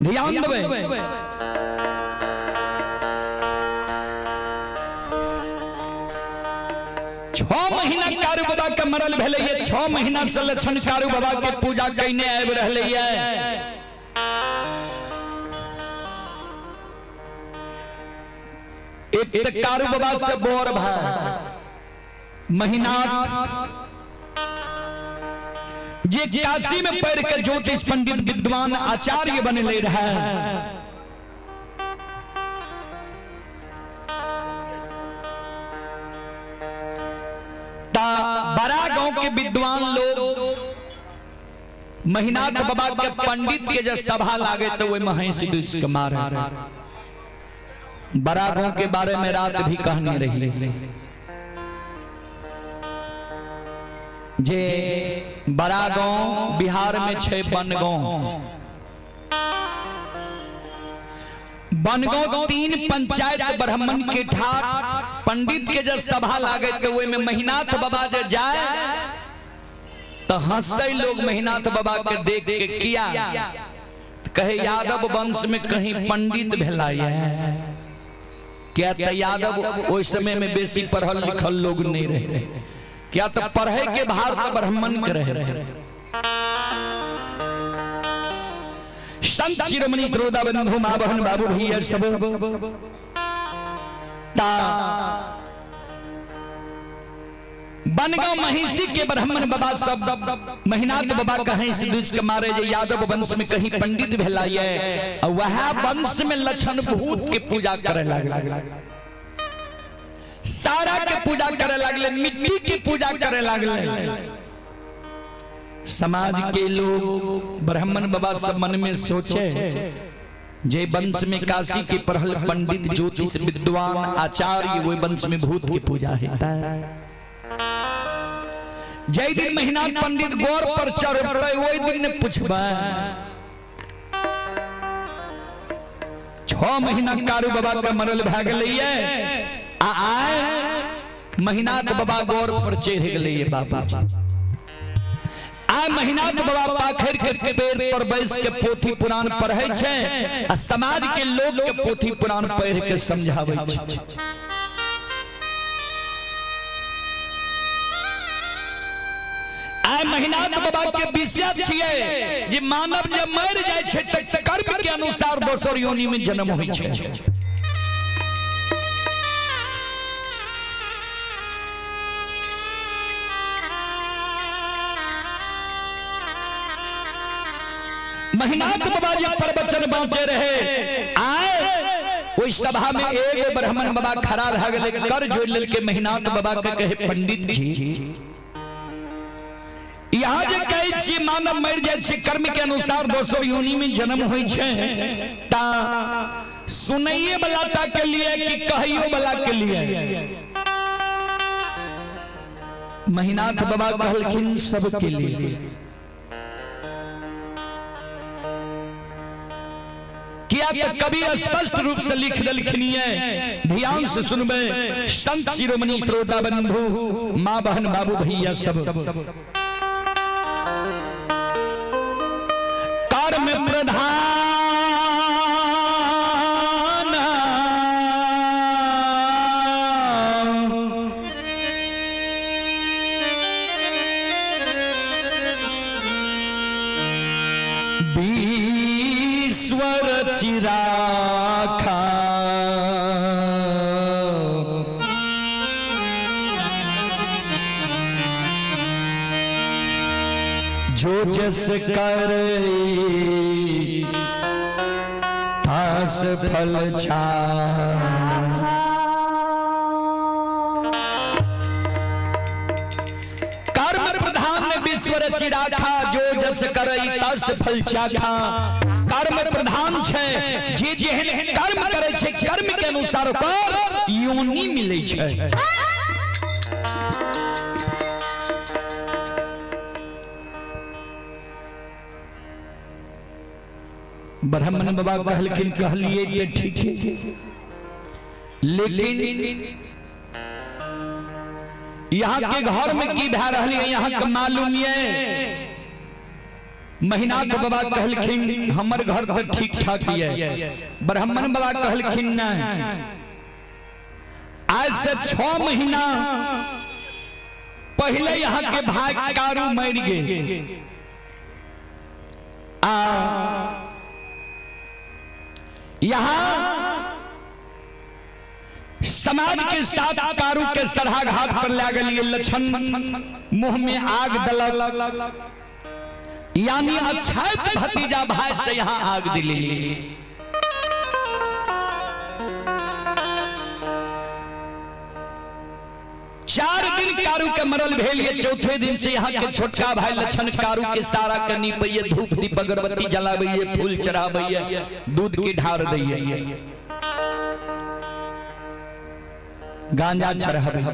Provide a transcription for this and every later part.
ध्यान देवे। 6 महीना कारू बाबा के मरल भेले, 6 महीना से लक्षण कारू बाबा के पूजा करने आब रहले। एक कारू बाबा से बोर भाई महीना जे काशी में पढ़ के ज्योतिष पंडित विद्वान आचार्य बने ले रहा है। बड़ा गांव के विद्वान लोग महीनाथ बाबा के पंडित के जब सभा लागे तो वही महेश दूस के मारे। बड़ा गांव के बारे में रात भी कहनी रही जे बड़ा गांव बिहार में छे बनगांव 3 पंचायत ब्राह्मण के ठाट पंडित के जब सभा लागे तो वे में महीनाथ बाबा जब जाए तो हंसते लोग महीनाथ बाबा के देख के किया कहे यादव वंश में कहीं पंडित भेलाया क्या? तो यादव उस समय में बेसी पढ़ल लिखल लोग नहीं रहे, क्या तो पढ़े के भार तो ब्राह्मण के रहे। संत शिरोमणि क्रोधा बंधु मां बहन बाबू भैया सब बनगांव महिषी के ब्राह्मण बाबा सब महीनाथ बाबा कहीं से दूज के मारे जे यादव वंश में कहीं पंडित भेलाये और वह वंश में लक्षण भूत के पूजा करे लगले, सारा के पूजा करे लगले, मिट्टी की पूजा करे लगले। समाज के लोग ब्राह्मण बाबा सब मन में सोचे जे वंश में काशी के पढ़ल पंडित ज्योतिष विद्वान आचार्य वो वंश में भूत की पूजा है। जय दिन महीनाथ पंडित गौर पर चढ़े वही दिन ने पूछबा 6 महीना कारू बाबा के मरल भाग गए आए महीनाथ बाबा गौर पर चढ़ गए। बाबा आ महीनाथ बाबा पाखर के पेड़ पर बैस के पोथी पुराण पढ़े छे आ समाज के लोग के पोथी पुराण पढ़ के समझावे छे। आ महीनाथ बाबा के विषय छिए जे मानव जब मर जाय छे त कर्म के अनुसार दोसर योनि में जन्म होय छे। महीनाथ बाबा जब प्रवचन बांचे रहे आए उस सभा में एक ब्राह्मण बाबा खड़ा रह गए, कर जोड़ लेल के महीनाथ बाबा के कहे पंडित जी यहाँ जे कहे छी मानव मर जाय छे कर्म के अनुसार दोसर योनि में जन्म होय छे ता सुनइए वाला ता के लिए कि कहियो वाला के लिए? महीनाथ बाबा कहलखिन सब के लिए। क्या तो कभी स्पष्ट रूप से लिख दलखिन ध्यान से सुनबे। संत शिरोमणि श्रोता बंधु मां बहन बाबू भैया सब कर्म प्रधान ईश्वर चिराखा जो जस कर तास फल छा कर्म प्रधान ईश्वर चिराखा जो जस कर तास फल चाखा। कर्म प्रधान छे जे जेहन कर्म करे छे कर्म के अनुसार ओकर योनि मिले छे। ब्राह्मण बाबा कहलखिन कहलिए ये ठीक है, लेकिन यहाँ के घर में की भा रही है यहाँ के मालूम ये महीनाथ बाबा कहलखिन हमर घर तो ठीक ठाक है। ब्राह्मण बाबा कहलखिन नहीं, आज से 6 महीना पहले यहाँ के भाई कारू मर गए। यहाँ समाज के साथ कारू के सरहा घाट पर ले गए। लक्षण मुंह में आग दलक, यानी अछैत भतीजा भाई से यहाँ आग दिली। 4 दिन कारू के मरल भेल। चौथे दिन से यहाँ के छोटका भाई लक्षण कारू के सारा करनी पइए, धूप दीप अगरबत्ती जलाबइए, फूल चढ़ाबइए, दूध की ढार दइए, गांजा चढ़ाबइए।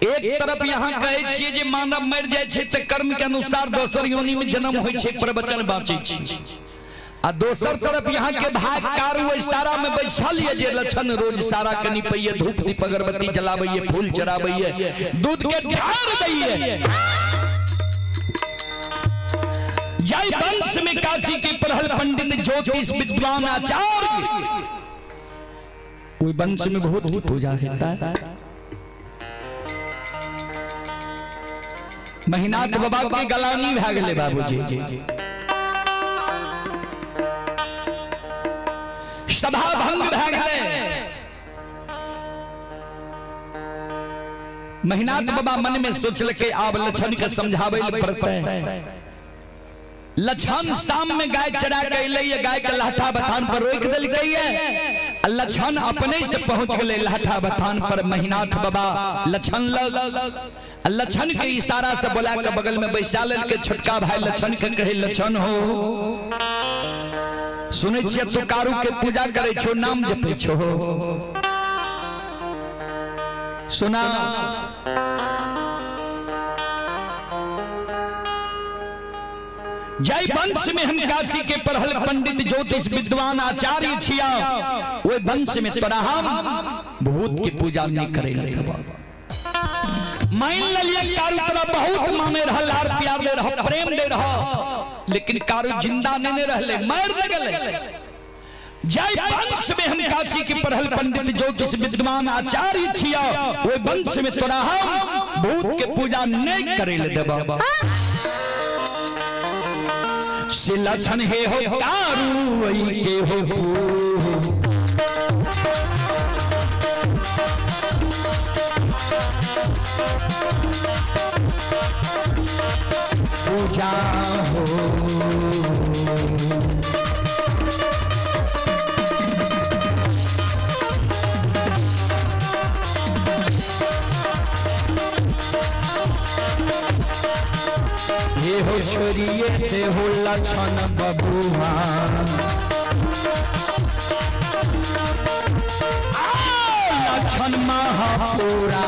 एक तरफ यहाँ कहे छिए जे मानव मर जाय छै त कर्म के अनुसार दोसर योनि में जन्म होय छै, प्रवचन बाँचै छै। आ दोसर तरफ यहाँ के भाई कारू सारा में बैठल ये जे लक्षण रोज सारा कनी पइए, धूप दीप अगरबत्ती जलाबइए, फूल चढ़ाबइए, दूध के ढार दइए। जय वंश में काशी के पढ़ल पंडित ज्योतिष विद्वान आचार्य, कोई वंश में बहुत ही पूजा होता है। महीनाथ बाबा के गलानी भए गेलै बाबूजी। सभा भंग भए गेलै। महीनाथ बाबा मन में सोचलकै आब लक्षण के समझाबै ले पड़तै। लक्षण शाम में गाय चरा के अइलै, गाय के लहठा बथान पर रोक देलकै। लक्षण अपने से पहुंच गए लहठा बथान पर। महीनाथ बाबा लक्षण लक्षण के इशारा से बोला के बगल में बैसा लेलकै। छोटका भाई लक्षण के कहे, लक्षण हो सुनै छियै तू कारू के पूजा करे छो, नाम जपै छो, सुना जय वंश में हम काशी के पढ़ल पंडित ज्योतिष विद्वान आचार्य छिया। ओए वंश में तोरा हम भूत की पूजा नहीं करे ले। मान लिया कारू तोरा बहुत माने रह, लार प्यार दे रह, प्रेम दे रह, लेकिन कारू जिंदा नहीं रहले, मर न गले। जय वंश में हम काशी के पढ़ल पंडित ज्योतिष विद्वान आचार्य छिया। ओए वंश में तोरा हम भूत के पूजा नहीं करे ले देबा। से लक्षण हे हो कारू वही के हो पूजा हो। ये हो छोरिए ते हो लक्षण बबुआ, लक्षण महापुरा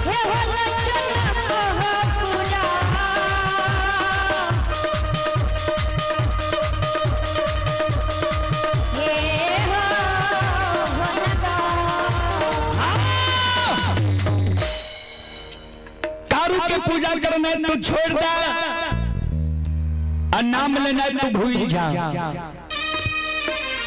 हे हो लक्षण महापुरा। पूजा करना है तू छोड़ दे और नाम लेना है तू भूल जा।